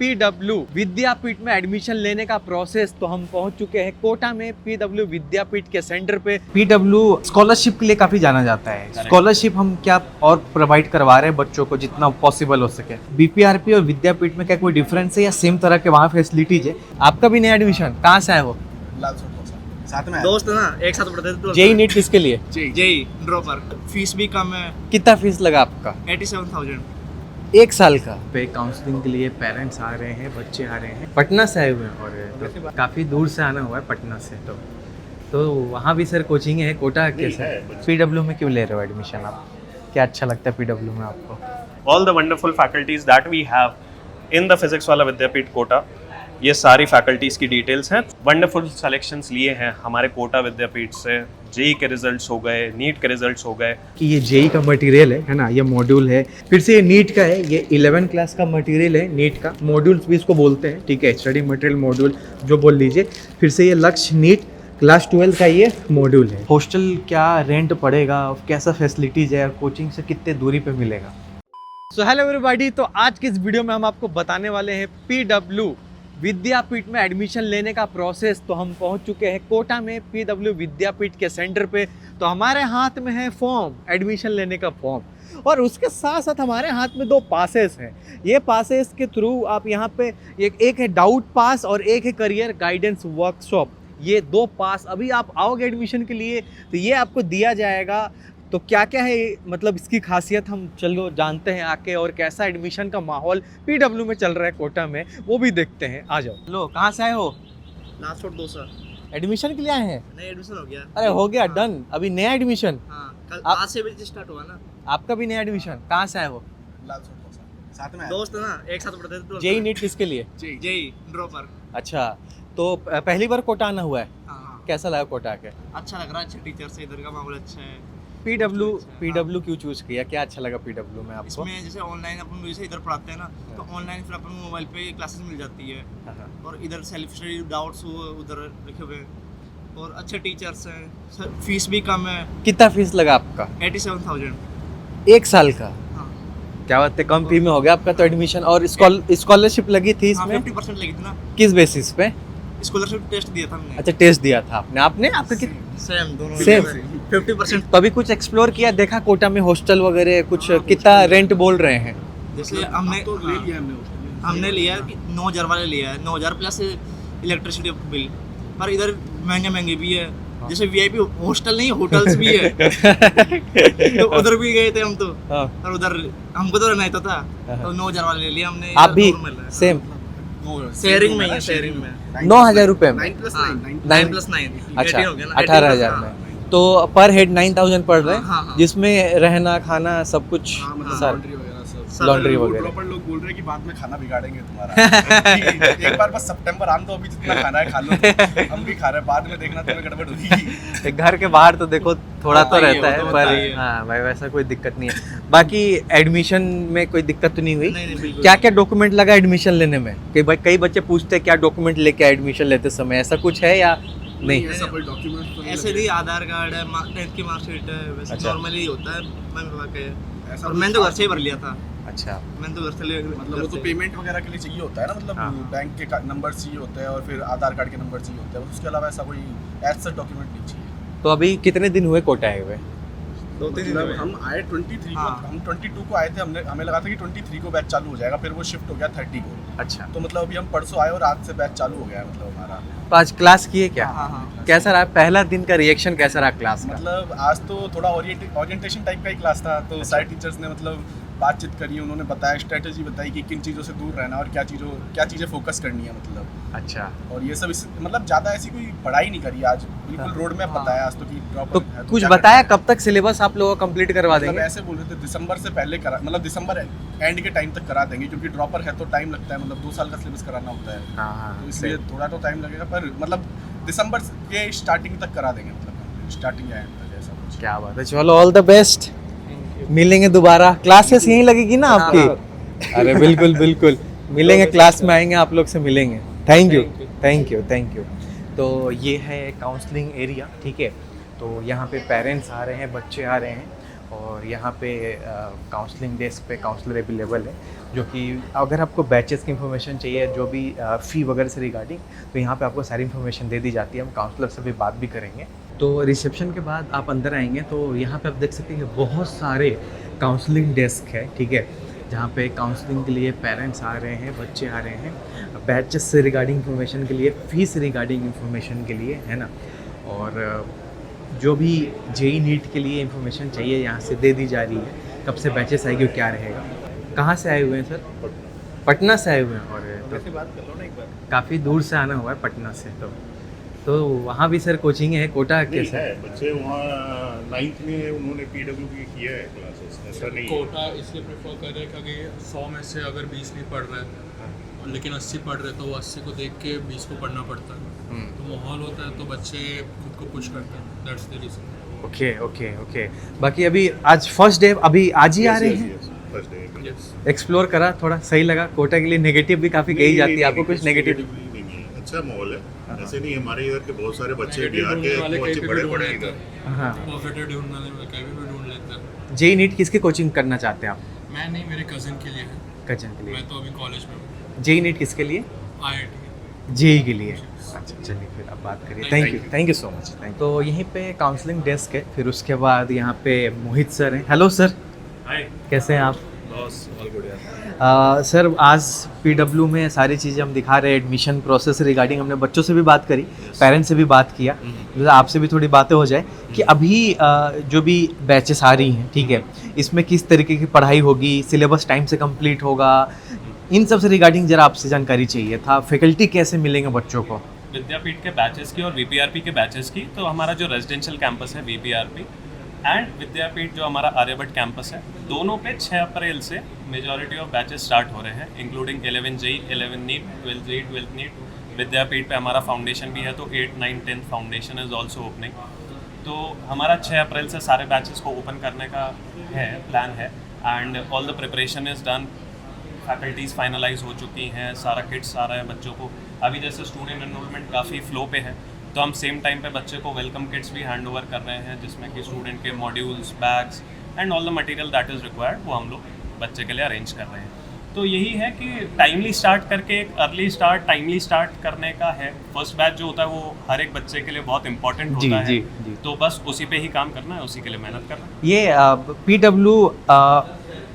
PW विद्यापीठ में admission लेने का प्रोसेस। तो हम पहुंच चुके हैं कोटा में पीडब्ल्यू विद्यापीठ के सेंटर पे। पीडब्ल्यू स्कॉलरशिप के लिए काफी जाना जाता है। स्कॉलरशिप हम क्या और प्रोवाइड करवा रहे हैं बच्चों को जितना पॉसिबल हो सके। बीपीआरपी और विद्यापीठ में क्या कोई डिफरेंस है या सेम तरह के वहाँ फैसिलिटीज है? आपका भी नया एडमिशन कहाँ से है वो? साथ में दोस्त है ना, एक साथ पढ़ते थे। जेई नीट किसके लिए? JEE dropper. फीस भी कम है, कितना फीस लगा आपका? 87,000। एक साल का। पे काउंसलिंग के लिए पेरेंट्स आ रहे हैं, बच्चे आ रहे हैं। पटना से आए हुए हैं और तो काफ़ी दूर से आना हुआ है पटना से। तो वहाँ भी सर कोचिंग है कोटा के सर। पीडब्ल्यू में क्यों ले रहे हो एडमिशन आप? क्या अच्छा लगता है पीडब्ल्यू में आपको? all the wonderful faculties that we have in the physics वाला विद्यापीठ कोटा, ये सारी फैकल्टीज़ की डिटेल्स हैं। वंडरफुल सिलेक्शंस लिए हैं हमारे कोटा विद्यापीठ से। जेई के रिजल्ट्स हो गए, नीट के रिजल्ट्स हो गए। कि ये जेई का मटेरियल है ना, ये मॉड्यूल है। फिर से ये नीट का है, ये 11 क्लास का मटेरियल है नीट का। मॉड्यूल्स भी इसको बोलते हैं, ठीक है, स्टडी मटेरियल मॉड्यूल जो बोल लीजिए। फिर से ये लक्ष्य नीट क्लास 12 का ये मॉड्यूल है। हॉस्टल क्या रेंट पड़ेगा, कैसा फैसिलिटीज़ है, कोचिंग से कितने दूरी पे मिलेगा? सो हेलो एवरीबॉडी, तो आज की इस वीडियो में हम आपको बताने वाले हैं पीडब्ल्यू विद्यापीठ में एडमिशन लेने का प्रोसेस। तो हम पहुंच चुके हैं कोटा में पीडब्ल्यू विद्यापीठ के सेंटर पे। तो हमारे हाथ में है फॉर्म, एडमिशन लेने का फॉर्म, और उसके साथ साथ हमारे हाथ में 2 पासेस हैं। ये पासेस के थ्रू आप यहाँ पे एक है डाउट पास और एक है करियर गाइडेंस वर्कशॉप। ये 2 पास अभी आप आओगे एडमिशन के लिए तो ये आपको दिया जाएगा। तो क्या क्या है मतलब इसकी खासियत हम चलो जानते हैं आके, और कैसा एडमिशन का माहौल पीडब्ल्यू में चल रहा है कोटा में वो भी देखते हैं। आ जाओ। लो, कहाँ से आए हो? लास्ट और 2 साल एडमिशन के लिए आए हैं? नया एडमिशन हो गया। अरे हो गया, हाँ। डन। अभी नया एडमिशन? हाँ, कल आप- आज से बैच स्टार्ट हुआ ना। आपका भी नया एडमिशन? कहाँ से आए हो? साथ में दोस्त है ना, एक साथ पढ़ते थे। जेई नीट किसके लिए? JEE dropper. अच्छा, तो पहली बार कोटा आना हुआ है, हाँ, कैसा लगा कोटा आके? अच्छा लग रहा है। अच्छे टीचर से, इधर का माहौल अच्छा है। पीडब्ल्यू क्यों चूज किया? क्या अच्छा लगा पीडब्ल्यू में आपको? इसमें जैसे ऑनलाइन अपन जैसे इधर पढ़ाते हैं ना, तो ऑनलाइन फिर अपन मोबाइल पे क्लासेस मिल जाती है, हाँ। और इधर सेल्फ स्टडी डाउट्स उधर लिखे हुए हैं, और अच्छे टीचर्स हैं। सर फीस भी कम है, कितना फीस लगा आपका? 87,000। एक साल का? हाँ, क्या बात है, कम फी में हो गया आपका तो एडमिशन। और स्कॉलरशिप लगी थी हाँ, इसमें? 50% लगी थी ना। किस बेसिस पे? स्कॉलरशिप टेस्ट दिया था हमने। अच्छा, टेस्ट दिया था आपने आपका कितना? सेम दोनों Same? 50%। तो अभी कुछ एक्सप्लोर किया, देखा कोटा में हॉस्टल वगैरह कुछ? कितना रेंट बोल रहे हैं? जैसे हमने तो ले लिया, हमने लिया कि 9,000 वाले लिया है, 9,000 प्लस इलेक्ट्रिसिटी बिल। पर इधर महंगे भी है। जैसे वीआईपी हॉस्टल नहीं, होटल्स भी है। तो उधर भी गए थे हम तो, हाँ। और उधर हमको तो रहना था, तो 9,000 वाले ले लिया हमने। आप भी सेम शेयरिंग में ही है, शेयरिंग में 9,000 रुपए में? 9+9 अच्छा, 18 हो गया ना, 18,000 हाँ। में। तो पर हेड 9,000 पड़ रहे हाँ, हाँ। हैं, जिसमें रहना खाना सब कुछ सब लॉन्ड्री वगैरह। प्रॉपर लोग बोल रहे हैं कि बाद में खाना बिगाड़ेंगे तुम्हारा। एक बार बस सितंबर आने दो, अभी जितना खाना है खा लो। हम भी खा रहे हैं, बाद में देखना तुम्हें गड़बड़ होगी। घर के बाहर तो देखो थोड़ा तो होता ही है, रहता वो है, तो पर होता ही है। हाँ भाई वैसा कोई दिक्कत नहीं है। बाकी एडमिशन में कोई दिक्कत तो नहीं हुई? नहीं, बिल्कुल क्या नहीं। क्या डॉक्यूमेंट लगा एडमिशन लेने में? कई बच्चे पूछते हैं क्या डॉक्यूमेंट लेके एडमिशन लेते समय, ऐसा कुछ है या नहीं? ऐसा कोई डॉक्यूमेंट तो नहीं ऐसे नहीं, आधार कार्ड है, 10th की मार्कशीट है, वैसे अच्छा। नॉर्मली होता है। मैं बाबा के ऐसा और कुछ मैंने तो घर खास से ही भर लिया था। अच्छा, मैंने तो घर से ले मतलब वो तो पेमेंट वगैरह के लिए चाहिए होता है ना, मतलब हाँ। बैंक के नंबर चाहिए होते हैं और फिर आधार कार्ड के नंबर चाहिए होते हैं। उसके अलावा ऐसा कोई ऐसा डॉक्यूमेंट नहीं चाहिए। तो अभी कितने दिन हुए कोटा आए हुए? 2-3 दिन मतलब हुए। हम आए 23 को, हाँ। हम 22 को आए थे। हमें लगा था कि 23 को बैच चालू हो जाएगा, फिर वो शिफ्ट हो गया 30 को। अच्छा, तो मतलब अभी हम परसों आए और आज से बैच चालू हो गया है मतलब हमारा। तो आज क्लास किए क्या? हाँ, हाँ। कैसा रहा पहला दिन का रिएक्शन, कैसा रहा क्लास का? मतलब आज तो थोड़ा ओरिएंटेशन टाइप का ही क्लास था, तो सारे टीचर्स ने मतलब बातचीत करी, उन्होंने बताया, स्ट्रेटजी बताई कि किन चीज़ों से दूर रहना और क्या चीज़ें फोकस करनी है मतलब। अच्छा, और ये सब मतलब ज़्यादा ऐसी कोई पढ़ाई नहीं करी आज, बिल्कुल रोड मैप हाँ। बताया आज तो कि ड्रॉप तो कुछ बताया कब तक सिलेबस आप लोगों को कंप्लीट करवा मतलब देंगे? ऐसे बोल रहे थे दिसंबर से पहले करा, मतलब दिसंबर एंड के टाइम तक करा देंगे, क्योंकि ड्रॉपर है तो टाइम लगता है, मतलब 2 साल का सिलेबस कराना होता है, हाँ, तो इसलिए थोड़ा तो टाइम लगेगा, पर मतलब दिसंबर के स्टार्टिंग तक करा देंगे, मतलब स्टार्टिंग या एंड तक ऐसा कुछ। क्या बात है, चलो ऑल द बेस्ट, मिलेंगे दोबारा। क्लासेस यहीं लगेगी ना आपकी? अरे बिल्कुल बिल्कुल मिलेंगे, क्लास में आएंगे, आप लोग से मिलेंगे। Thank you. तो ये है काउंसलिंग एरिया, ठीक है। तो यहाँ पे पेरेंट्स आ रहे हैं, बच्चे आ रहे हैं, और यहाँ पे काउंसलिंग डेस्क पे काउंसलर अवेलेबल है, जो कि अगर आपको बैचेस की इन्फॉर्मेशन चाहिए, जो भी फ़ी वगैरह से रिगार्डिंग, तो यहाँ पे आपको सारी इन्फॉर्मेशन दे दी जाती है। हम काउंसलर से भी बात भी करेंगे। तो रिसेप्शन के बाद आप अंदर आएंगे तो यहाँ पे आप देख सकते हैं कि बहुत सारे काउंसलिंग डेस्क है, ठीक है, जहाँ पे काउंसलिंग के लिए पेरेंट्स आ रहे हैं, बच्चे आ रहे हैं, बैचेस से रिगार्डिंग इन्फॉर्मेशन के लिए, फ़ीस रिगार्डिंग इन्फॉर्मेशन के लिए, है ना। और जो भी जेई नीट के लिए इन्फॉर्मेशन चाहिए यहाँ से दे दी जा रही है, कब से बैचेस आएगी, क्या रहेगा। कहाँ से आए हुए हैं सर? पटना से आए हुए हैं। और बात कर लो ना एक बार। काफ़ी दूर से आना हुआ है पटना से, तो वहाँ भी सर कोचिंग है, कोटा कैसा है? बच्चे वहाँ 9th में उन्होंने पीडब्ल्यू की किया है क्लासेस, ऐसा नहीं है। कोटा इसलिए प्रेफर कर रहे हैं क्योंकि 100 में से अगर 20 नहीं पढ़ रहे हैं लेकिन 80 पढ़ रहे तो वो 80 को देख के 20 को पढ़ना पड़ता है, तो माहौल होता है तो बच्चे खुद को पुश करते हैं। That's the reason. ओके। बाकी अभी आज फर्स्ट डे, अभी आज ही आ रहे हैं? फर्स्ट डे एक्सप्लोर करा, थोड़ा सही लगा? कोटा के लिए नेगेटिव भी काफ़ी कही जाती है, आपको कुछ नेगेटिव? नहीं है, अच्छा माहौल है। ऐसे नहीं, हमारे इधर के बहुत सारे बच्चे बिहार के बहुत बड़े बड़े इधर। हाँ, परफेक्ट ढूंढने वाले कहीं भी ढूंढ लेते हैं। जेई नीट किसकी कोचिंग करना चाहते हैं आप? मैं नहीं, मेरे कज़न के लिए है। कजन के लिए। मैं तो अभी कॉलेज में हूँ। जेई नीट किसके लिए? IIT। जेई के लिए। अच्छा, चलिए फिर आप बात करिए। Thank you so much. तो यहीं पे काउंसलिंग डेस्क है, फिर उसके बाद यहाँ पे मोहित सर हैं। हेलो सर, हाय कैसे हैं आप? बॉस, ऑल गुड यार। सर आज पीडब्ल्यू में सारी चीज़ें हम दिखा रहे हैं, एडमिशन प्रोसेस रिगार्डिंग हमने बच्चों से भी बात करी, पेरेंट्स से भी बात किया, तो आपसे भी थोड़ी बातें हो जाए कि अभी जो भी बैचेस आ रही हैं, ठीक है, इसमें किस तरीके की पढ़ाई होगी, सिलेबस टाइम से कंप्लीट होगा, इन सब से रिगार्डिंग जरा आपसे जानकारी चाहिए था। फैकल्टी कैसे मिलेंगे बच्चों को? विद्यापीठ के बैचेस की और वीपीआरपी के बैचेस की, तो हमारा जो रेजिडेंशियल कैंपस है वीपीआरपी एंड विद्यापीठ जो हमारा आर्यभट्ट कैंपस है, दोनों पे 6 अप्रैल से मेजॉरिटी ऑफ बैचेस स्टार्ट हो रहे हैं, including 11 JEE, 11 NEET, 12 JEE, 12 NEET. Vidyapeeth पे हमारा फाउंडेशन भी है, तो 8, 9, 10 फाउंडेशन इज ऑल्सो ओपनिंग। तो हमारा 6 अप्रैल से सारे बैचेस को ओपन करने का है, प्लान है, and all the preparation is done. Faculties finalise हो चुकी हैं, सारा किट्स आ रहा है बच्चों को। अभी जैसे स्टूडेंट एनरोलमेंट काफ़ी फ्लो पे है, तो हम सेम टाइम पे बच्चे को वेलकम किट्स भी हैंड ओवर कर रहे हैं, जिसमें कि स्टूडेंट के modules, bags and all the material that is required, वो हम लोग बच्चे के लिए अरेंज कर रहे हैं। तो यही है कि टाइमली स्टार्ट करके, एक अर्ली स्टार्ट, टाइमली स्टार्ट करने का है। फर्स्ट बैच जो होता है वो हर एक बच्चे के लिए बहुत इंपॉर्टेंट होता है, जी। तो बस उसी पे ही काम करना है, उसी के लिए मेहनत करना है। ये पीडब्ल्यू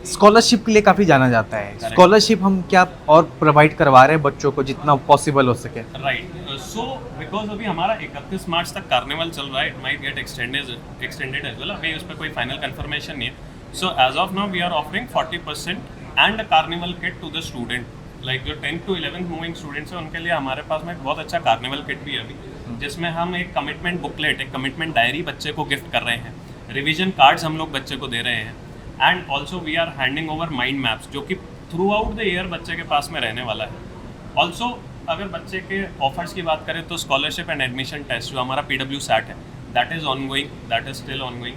स्कॉलरशिप के लिए काफ़ी जाना जाता है। स्कॉलरशिप हम क्या और प्रोवाइड करवा रहे हैं बच्चों को जितना पॉसिबल हो सके? राइट, सो बिकॉज अभी हमारा 31 मार्च तक कार्निवल चल रहा है, it might get extended as well. अभी उस पर कोई फाइनल कंफर्मेशन नहीं है। So as of now we are offering 40% and carnival kit to the student. Like जो 10th to 11th moving students हैं, उनके लिए हमारे पास में एक बहुत अच्छा कार्निवल किट भी है अभी, जिसमें हम एक कमिटमेंट बुकलेट, एक कमिटमेंट डायरी बच्चे को गिफ्ट कर रहे हैं, रिविजन कार्ड्स हम लोग बच्चे को दे रहे हैं, and also we are handing over mind maps, जो कि थ्रू आउट द ईयर बच्चे के पास में रहने वाला है। ऑल्सो अगर बच्चे के ऑफर्स की बात करें तो स्कॉलरशिप एंड एडमिशन टेस्ट जो हमारा PW SAT है, that is ongoing, that is still ongoing.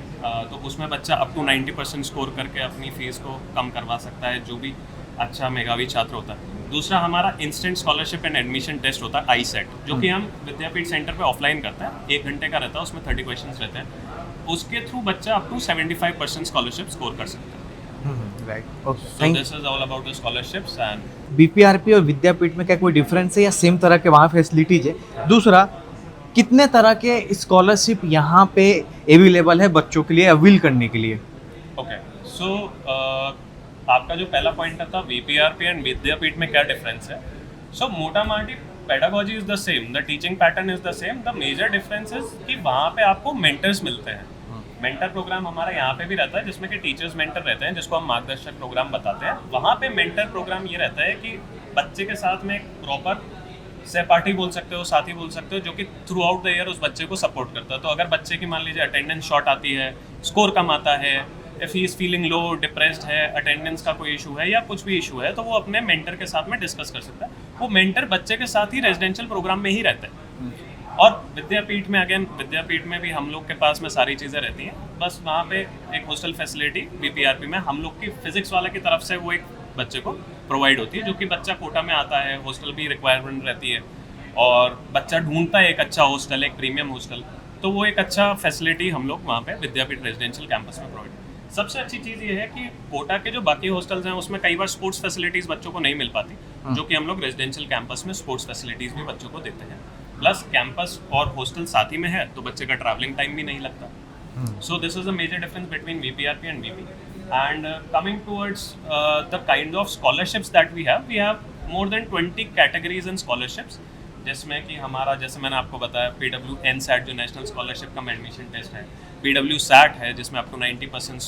तो उसमें बच्चा अप टू 90% स्कोर करके अपनी फ़ीस को कम करवा सकता है, जो भी अच्छा मेधावी छात्र होता है। दूसरा हमारा instant scholarship and admission test होता है ISET, जो कि हम विद्यापीठ सेंटर पे ऑफलाइन करते हैं, 1 घंटे का रहता है, उसमें 30 क्वेश्चंस रहते हैं। उसके थ्रू बच्चा अप टू 75% स्कॉलरशिप स्कोर कर सकता है। Right, So this is all about the scholarships and बीपीआरपी और विद्यापीठ में क्या कोई डिफरेंस है या सेम तरह के वहाँ फैसिलिटीज है? दूसरा, कितने तरह के स्कॉलरशिप यहाँ पे अवेलेबल है बच्चों के लिए अवील करने के लिए? ओके, सो आपका जो पहला पॉइंट था VPRP एंड विद्यापीठ में क्या डिफरेंस है? सो मोटा माटी pedagogy is the same, the teaching pattern is the same, the major difference is कि वहाँ पे आपको मेंटर्स मिलते हैं। मेंटर प्रोग्राम हमारा यहाँ पे भी रहता है, जिसमें कि टीचर्स मेंटर रहते हैं, जिसको हम मार्गदर्शक प्रोग्राम बताते हैं। वहाँ पे मेंटर प्रोग्राम ये रहता है कि बच्चे के साथ में एक प्रॉपर सहपाठी बोल सकते हो, साथी बोल सकते हो, जो कि थ्रू आउट द ईयर उस बच्चे को सपोर्ट करता है। तो अगर बच्चे की मान लीजिए अटेंडेंस शॉर्ट आती है, स्कोर कम आता है, if he is feeling low, depressed है, अटेंडेंस का कोई इशू है या कुछ भी इशू है, तो वो अपने मेंटर के साथ में डिस्कस कर सकता है। वो मेंटर बच्चे के साथ ही रेजिडेंशियल प्रोग्राम में ही रहता है। और विद्यापीठ में अगेन, विद्यापीठ में भी हम लोग के पास में सारी चीज़ें रहती हैं, बस वहाँ पे एक हॉस्टल फैसिलिटी VPRP में हम लोग की फिजिक्स वाले की तरफ से वो एक बच्चे को प्रोवाइड होती है, जो कि बच्चा कोटा में आता है, हॉस्टल भी रिक्वायरमेंट रहती है और बच्चा ढूंढता है एक अच्छा हॉस्टल, एक प्रीमियम हॉस्टल, तो वो एक अच्छा फैसिलिटी हम लोग वहाँ पे विद्यापीठ रेजिडेंशियल कैंपस में प्रोवाइड। सबसे अच्छी चीज़ ये है कि कोटा के जो बाकी हॉस्टल्स हैं उसमें कई बार स्पोर्ट्स फैसिलिटीज़ बच्चों को नहीं मिल पाती, जो कि हम लोग रेजिडेंशियल कैंपस में स्पोर्ट्स फैसिलिटीज़ भी बच्चों को देते हैं। प्लस कैंपस और हॉस्टल साथ ही में है तो बच्चे का ट्रैवलिंग टाइम भी नहीं लगता। So this is a major difference between VPRP and VP। And coming towards the kind of scholarships that we have more than 20 categories in scholarships, जिसमें कि हमारा, जैसे मैंने आपको बताया, PW NSAT जो नेशनल स्कॉलरशिप कम एडमिशन टेस्ट है, PW SAT है जिसमें आपको 90%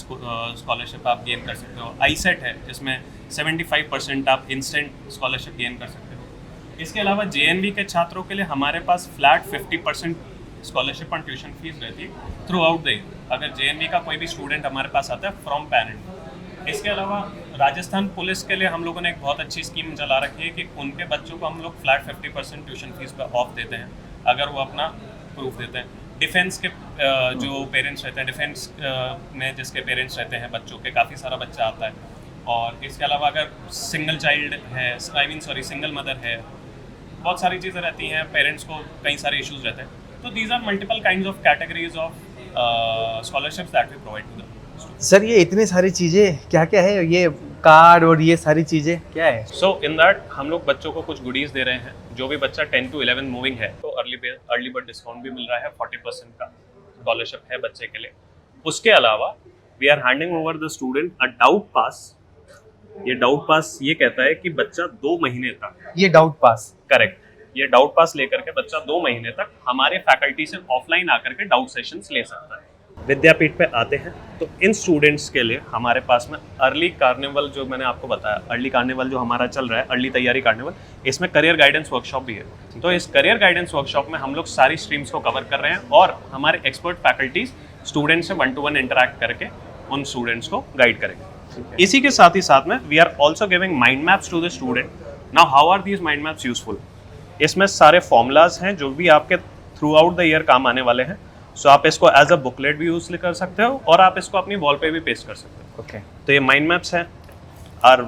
स्कॉलरशिप आप गेन कर सकते हो, ISET है जिसमें 75% आप इंस्टेंट स्कॉलरशिप गेन कर सकते हो। इसके अलावा JNV के छात्रों के लिए हमारे पास फ्लैट 50% स्कॉलरशिप और ट्यूशन फीस रहती है थ्रू आउट द ईयर, अगर JNV का कोई भी स्टूडेंट हमारे पास आता है फ्रॉम पेरेंट। इसके अलावा राजस्थान पुलिस के लिए हम लोगों ने एक बहुत अच्छी स्कीम चला रखी है कि उनके बच्चों को हम लोग फ्लैट 50% ट्यूशन फीस पे ऑफ देते हैं अगर वो अपना प्रूफ देते हैं। डिफेंस के जो पेरेंट्स रहते हैं, डिफेंस में जिसके पेरेंट्स रहते हैं बच्चों के, काफ़ी सारा बच्चा आता है। और इसके अलावा अगर सिंगल चाइल्ड है, सिंगल मदर है, बहुत सारी चीज़ें रहती हैं, पेरेंट्स को कई सारे इश्यूज रहते हैं। तो these are multiple kinds of categories of scholarships that we provide to the students. Sir ये इतनी सारी चीज़ें क्या क्या है, ये कार्ड और ये सारी चीज़ें क्या है? सो इन दैट हम लोग बच्चों को कुछ गुडीज़ दे रहे हैं। जो भी बच्चा 10 to 11 मूविंग है तो अर्ली बर्ड डिस्काउंट भी मिल रहा है, 40% का स्कॉलरशिप है बच्चे के लिए। उसके अलावा we are handing over the student a doubt pass. ये डाउट पास ये कहता है कि बच्चा 2 महीने तक, ये डाउट पास, करेक्ट, ये डाउट पास लेकर के बच्चा 2 महीने तक हमारे फैकल्टी से ऑफलाइन आकर के डाउट सेशंस ले सकता है। विद्यापीठ पे आते हैं तो इन स्टूडेंट्स के लिए हमारे पास में अर्ली कार्निवल, जो मैंने आपको बताया, अर्ली कार्निवल जो हमारा चल रहा है, अर्ली तैयारी कार्निवल, इसमें करियर गाइडेंस वर्कशॉप भी है। तो इस करियर गाइडेंस वर्कशॉप में हम लोग सारी स्ट्रीम्स को कवर कर रहे हैं और हमारे एक्सपर्ट फैकल्टीज स्टूडेंट्स से 1-to-1 इंटरेक्ट करके उन स्टूडेंट्स को गाइड करेंगे। इसी के साथ ही साथ में we are also giving mind maps to the student. Now how are these mind maps useful? इसमें सारे फॉर्मूलाज हैं जो भी आपके थ्रू आउट द ईयर काम आने वाले हैं। सो आप इसको एज अ बुकलेट भी यूज कर सकते हो और आप इसको अपनी वॉल पे भी पेस्ट कर सकते हो। ओके तो ये माइंड मैप्स हैं, are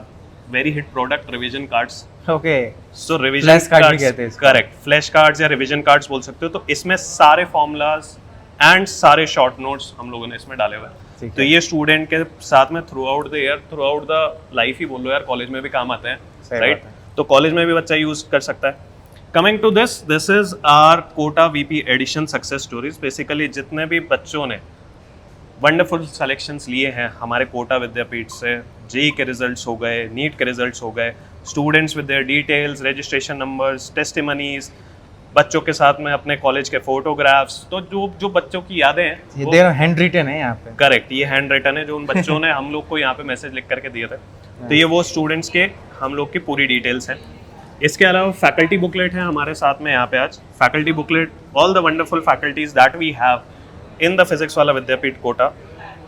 very hit product, revision cards. Okay, so revision flash card भी कहते हैं इसको। करेक्ट, फ्लैश कार्ड्स या रिवीजन कार्ड्स बोल सकते हो। तो इसमें सारे फॉर्मूलाज एंड सारे शॉर्ट नोट्स हम लोगों ने इसमें डाले हुए हैं। तो ये स्टूडेंट के साथ में throughout the year, throughout the life ही बोल लो यार, कॉलेज में भी काम आते हैं, राइट? तो कॉलेज में भी बच्चा यूज कर सकता है। Coming to this is our Kota VP edition success stories. Basically जितने भी बच्चों ने वंडरफुल सेलेक्शंस लिए हैं हमारे कोटा विद्यापीठ से, JEE के रिजल्ट्स हो गए, नीट के रिजल्ट्स हो गए, students with their details, registration numbers, testimonies, बच्चों के साथ में अपने कॉलेज के फोटोग्राफ्स, तो जो बच्चों की यादें हैं, ये देखो हैंड रिटन है यहाँ पे। करेक्ट, ये हैंड रिटन है जो उन बच्चों ने हम लोग को यहाँ पे मैसेज लिख करके दिए थे। तो ये वो स्टूडेंट्स के हम लोग की पूरी डिटेल्स हैं। इसके अलावा फैकल्टी बुकलेट है हमारे साथ में यहाँ पे आज। Faculty booklet, all the wonderful faculties that we have in the physics Wallah Vidyapeeth Kota,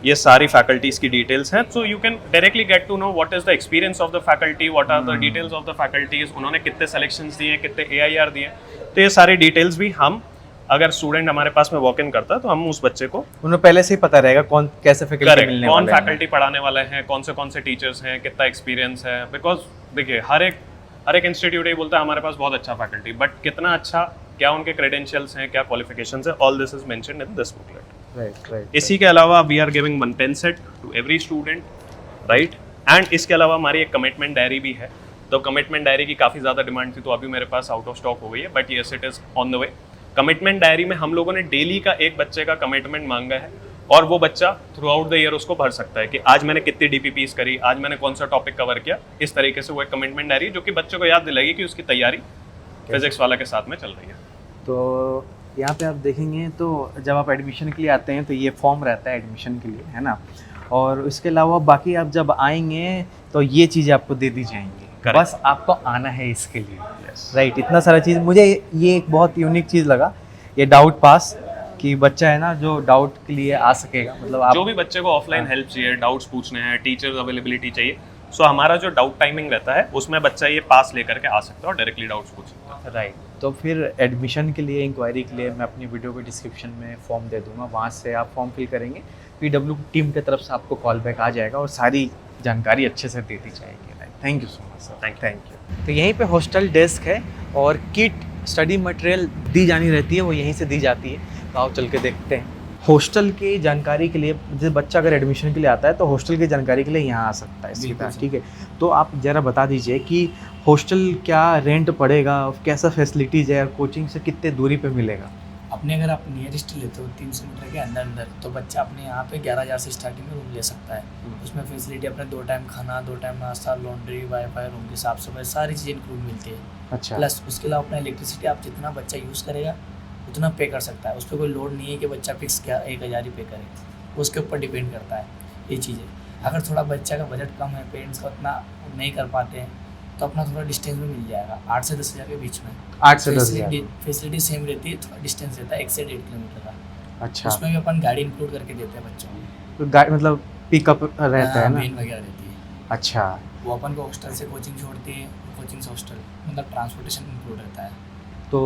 ये सारी फैकल्टीज की डिटेल्स हैं। So you can directly get to know what is the experience of the faculty, what are the details of the faculties, उन्होंने कितने selections दिए, कितने AIR दिए। तो ये सारी डिटेल्स भी हम, अगर स्टूडेंट हमारे पास में वॉक इन करता है तो हम उस बच्चे को, उन्हें पहले से ही पता रहेगा कौन कैसे फैकल्टी मिलने कौन वाले हैं। फैकल्टी पढ़ाने वाले हैं, कौन से टीचर्स हैं, कितना एक्सपीरियंस है। बिकॉज देखिए हर एक इंस्टीट्यूट ये बोलता है हमारे पास बहुत अच्छा फैकल्टी, बट कितना अच्छा, क्या उनके क्रेडेंशियल्स हैं, क्या क्वालिफिकेशंस है, all this is mentioned in this booklet. Right. इसी के अलावा we are giving 1 pen set to every student, right? And इसके अलावा हमारी एक कमिटमेंट डायरी भी है। तो कमिटमेंट डायरी की काफ़ी ज़्यादा डिमांड थी, तो अभी मेरे पास आउट ऑफ स्टॉक हो गई है, but yes it is on the way. Commitment diary में हम लोगों ने डेली का एक बच्चे का कमिटमेंट मांगा है और वो बच्चा थ्रू आउट द ईयर उसको भर सकता है कि आज मैंने कितनी DPPs करी, आज मैंने कौन सा टॉपिक कवर किया। इस तरीके से वो एक कमिटमेंट डायरी जो कि बच्चे को याद दिलाएगी कि उसकी तैयारी फिजिक्स वाला के साथ में चल रही है। तो यहाँ पे आप देखेंगे तो जब आप एडमिशन के लिए आते हैं तो ये फॉर्म रहता है एडमिशन के लिए, है ना? और इसके अलावा बाकी आप जब आएंगे तो ये चीज़ें आपको दे दी जाएंगी। Correct. बस आपको आना है इसके लिए, राइट? इतना सारा चीज़, मुझे ये एक बहुत यूनिक चीज़ लगा, ये डाउट पास, कि बच्चा है ना जो डाउट के लिए आ सकेगा, मतलब आप जो भी बच्चे को ऑफलाइन हेल्प चाहिए, डाउट्स पूछने हैं, टीचर्स अवेलेबिलिटी चाहिए, सो हमारा जो डाउट टाइमिंग रहता है उसमें बच्चा ये पास लेकर के आ सकता है और डायरेक्टली डाउट्स पूछ सकता है। राइट। तो फिर एडमिशन के लिए, इंक्वायरी के लिए मैं अपनी वीडियो के डिस्क्रिप्शन में फॉर्म दे दूंगा, वहाँ से आप फॉर्म फिल करेंगे, PW टीम की तरफ से आपको कॉल बैक आ जाएगा और सारी जानकारी अच्छे से दे दी जाएगी। Right, thank you so much sir, thank you. तो यहीं पे हॉस्टल डेस्क है और किट, स्टडी मटेरियल दी जानी रहती है, वो यहीं से दी जाती है। तो आओ चल के देखते हैं। हॉस्टल की जानकारी के लिए, जैसे बच्चा अगर एडमिशन के लिए आता है तो हॉस्टल की जानकारी के लिए यहाँ आ सकता है सीधा, ठीक है। तो आप ज़रा बता दीजिए कि हॉस्टल क्या रेंट पड़ेगा, कैसा फैसिलिटीज़ है और कोचिंग से कितने दूरी पे मिलेगा? अपने अगर आप नियरेस्ट लेते हो 300 मीटर के अंदर अंदर, तो बच्चा अपने यहाँ पे 11,000 से स्टार्टिंग में रूम ले सकता है। उसमें फैसिलिटी अपने 2 टाइम खाना, 2 टाइम नाश्ता, लॉन्ड्री, वाईफाई, रूम की साफ सफाई, सारी चीज़ें इंक्लूड मिलती है। अच्छा, प्लस उसके अलावा अपना इलेक्ट्रिसिटी आप जितना बच्चा यूज़ करेगा उतना पे कर सकता है। उस पर कोई लोड नहीं है कि बच्चा फिक्स क्या 1,000 ही पे करे, उसके ऊपर डिपेंड करता है ये चीज़ें। अगर थोड़ा बच्चा का बजट कम है, पेरेंट्स का उतना नहीं कर पाते हैं, तो अपना थोड़ा डिस्टेंस में मिल जाएगा 8 से 10,000 के बीच में। 8 से 10,000। फैसिलिटी सेम रहती है, थोड़ा डिस्टेंस रहता है 1 से 1.5 किलोमीटर का। अच्छा, उसमें भी अपन गाड़ी इंक्लूड करके देते हैं बच्चों को। तो गाड़ी मतलब पिकअप रहता है ना? वेन वगैरह रहती है। अच्छा, वो अपन को हॉस्टल से कोचिंग छोड़ती है, कोचिंग से हॉस्टल, मतलब ट्रांसपोर्टेशन इंक्लूड रहता है। तो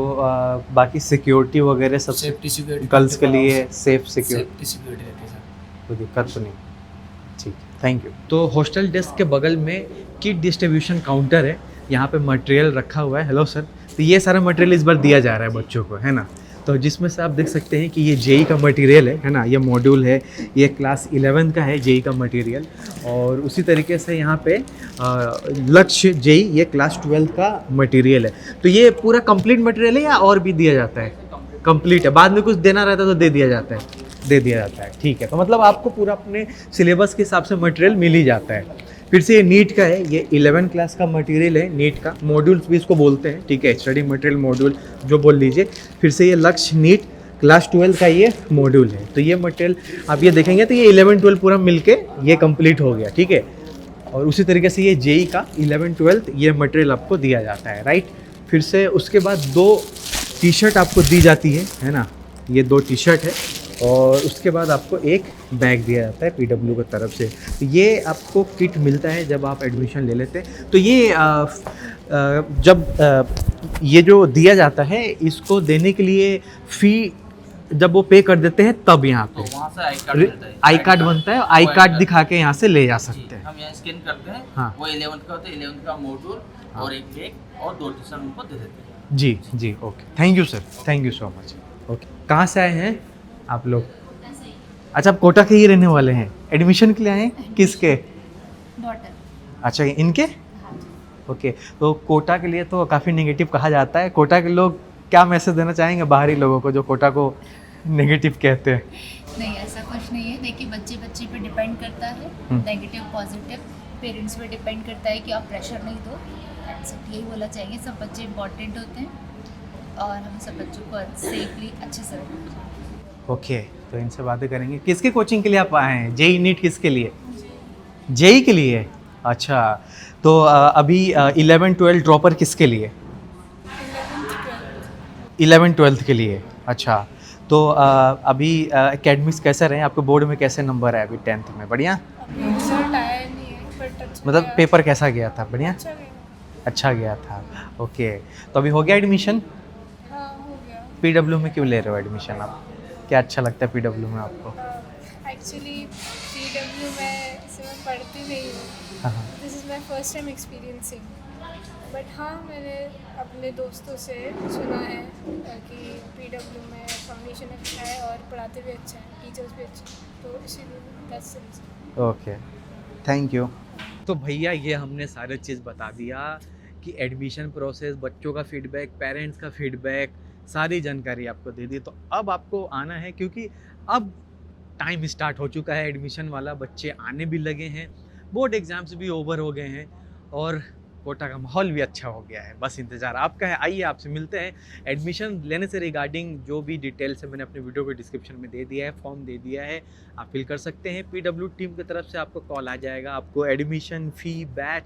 बाकी सिक्योरिटी वगैरह सब सेफ्टी सिक्योरिटी गर्ल्स के लिए सेफ सिक्योरिटी, सेफ्टी सिक्योरिटी रहती है सर। कोई दिक्कत तो नहीं? ठीक, थैंक यू। तो हॉस्टल डेस्क के बगल में किट डिस्ट्रीब्यूशन काउंटर है, यहाँ पे मटेरियल रखा हुआ है। हेलो सर, तो ये सारा मटेरियल इस बार दिया जा रहा है बच्चों को, है ना? तो जिसमें से आप देख सकते हैं कि ये जेई का मटेरियल है ना, ये मॉड्यूल है, ये क्लास 11 का है जेई का मटेरियल। और उसी तरीके से यहाँ पे लक्ष्य जेई ये क्लास 12 का मटेरियल है। तो ये पूरा कंप्लीट मटेरियल है या और भी दिया जाता है? कंप्लीट है, बाद में कुछ देना रहता है तो दे दिया जाता है, ठीक है। तो मतलब आपको पूरा अपने सिलेबस के हिसाब से मटेरियल मिल ही जाता है। फिर से ये नीट का है, ये 11 क्लास का मटेरियल है, नीट का मॉड्यूल्स भी इसको बोलते हैं, ठीक है, स्टडी मटेरियल मॉड्यूल जो बोल लीजिए। फिर से ये लक्ष्य नीट क्लास 12 का ये मॉड्यूल है। तो ये मटेरियल आप ये देखेंगे तो ये 11-12 पूरा मिलके ये कंप्लीट हो गया, ठीक है। और उसी तरीके से ये जेई का 11-12 ये मटेरियल आपको दिया जाता है, राइट। फिर से उसके बाद 2 टी-शर्ट आपको दी जाती है ना, ये 2 टी-शर्ट है। और उसके बाद आपको एक बैग दिया जाता है पीडब्ल्यू की तरफ से। तो ये आपको किट मिलता है जब आप एडमिशन ले लेते हैं। तो ये जब ये जो दिया जाता है इसको देने के लिए फ़ी जब वो पे कर देते हैं तब यहाँ पे वहाँ से आई कार्ड मिलता है, आई कार्ड बनता है, आई कार्ड दिखा के यहाँ से ले जा सकते हैं। हम यहाँ स्कैन करते हैं। हाँ। वो 11th का होता है, 11th का मॉड्यूल और एक बैग और 2 टी-शर्ट उनको दे देते हैं। जी जी, okay, thank you sir, thank you so much. Okay, कहाँ से आए हैं आप लोग? अच्छा, आप कोटा के ही रहने वाले हैं, एडमिशन के लिए आए हैं? किसके? डॉटर। अच्छा, इनके? ओके, तो कोटा के लिए तो काफ़ी नेगेटिव कहा जाता है। कोटा के लोग क्या मैसेज देना चाहेंगे बाहरी लोगों को जो कोटा को नेगेटिव कहते हैं? नहीं, ऐसा कुछ नहीं है। देखिए, बच्चे बच्चे पे डिपेंड करता है, नेगेटिव पॉजिटिव पेरेंट्स पे डिपेंड करता है कि आप प्रेशर नहीं दो। सब यही बोला चाहिए, सब बच्चे इंपॉर्टेंट होते हैं और हम सब बच्चों को सेफली अच्छे से रखना चाहिए। ओके, तो इनसे बातें करेंगे। किसके कोचिंग के लिए आप आए हैं? जेई नीट किसके लिए? जेई के लिए। अच्छा, तो अभी 11-12 ड्रॉपर किसके लिए? 11-12 के लिए। अच्छा, तो अभी एकेडमिक्स कैसे रहे? आपके बोर्ड में कैसे नंबर है अभी 10th में? बढ़िया? रिजल्ट आया नहीं है, बट अच्छा मतलब गया। पेपर कैसा गया था? बढ़िया, अच्छा गया। अच्छा गया था। ओके, तो अभी हो गया एडमिशन? हाँ, हो गया। पीडब्ल्यू में क्यों ले रहे हो एडमिशन आप? क्या अच्छा लगता है पीडब्ल्यू में आपको? एक्चुअली पीडब्ल्यू में से मैं पढ़ती नहीं हाँ, हूँ, this is my first time experiencing. But हाँ, मैंने अपने दोस्तों से सुना है कि पीडब्ल्यू में फाउंडेशन अच्छा है और पढ़ाते भी अच्छा है, टीचर्स भी अच्छे हैं, तो इसीलिए that's the reason. Okay, thank you. तो भैया ये हमने सारे चीज़ बता दिया कि एडमिशन प्रोसेस, बच्चों का फीडबैक, पेरेंट्स का फीडबैक, सारी जानकारी आपको दे दी। तो अब आपको आना है क्योंकि अब टाइम स्टार्ट हो चुका है एडमिशन वाला, बच्चे आने भी लगे हैं, बोर्ड एग्ज़ाम्स भी ओवर हो गए हैं और कोटा का माहौल भी अच्छा हो गया है। बस इंतज़ार आपका है, आइए आपसे मिलते हैं। एडमिशन लेने से रिगार्डिंग जो भी डिटेल्स है मैंने अपने वीडियो के डिस्क्रिप्शन में दे दिया है, फॉर्म दे दिया है, आप फिल कर सकते हैं। पीडब्ल्यू टीम की तरफ से आपको कॉल आ जाएगा, आपको एडमिशन फ़ी, बैच,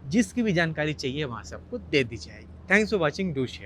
जिसकी भी जानकारी चाहिए वहाँ से आपको दे दी जाएगी। Thanks for watching, do share.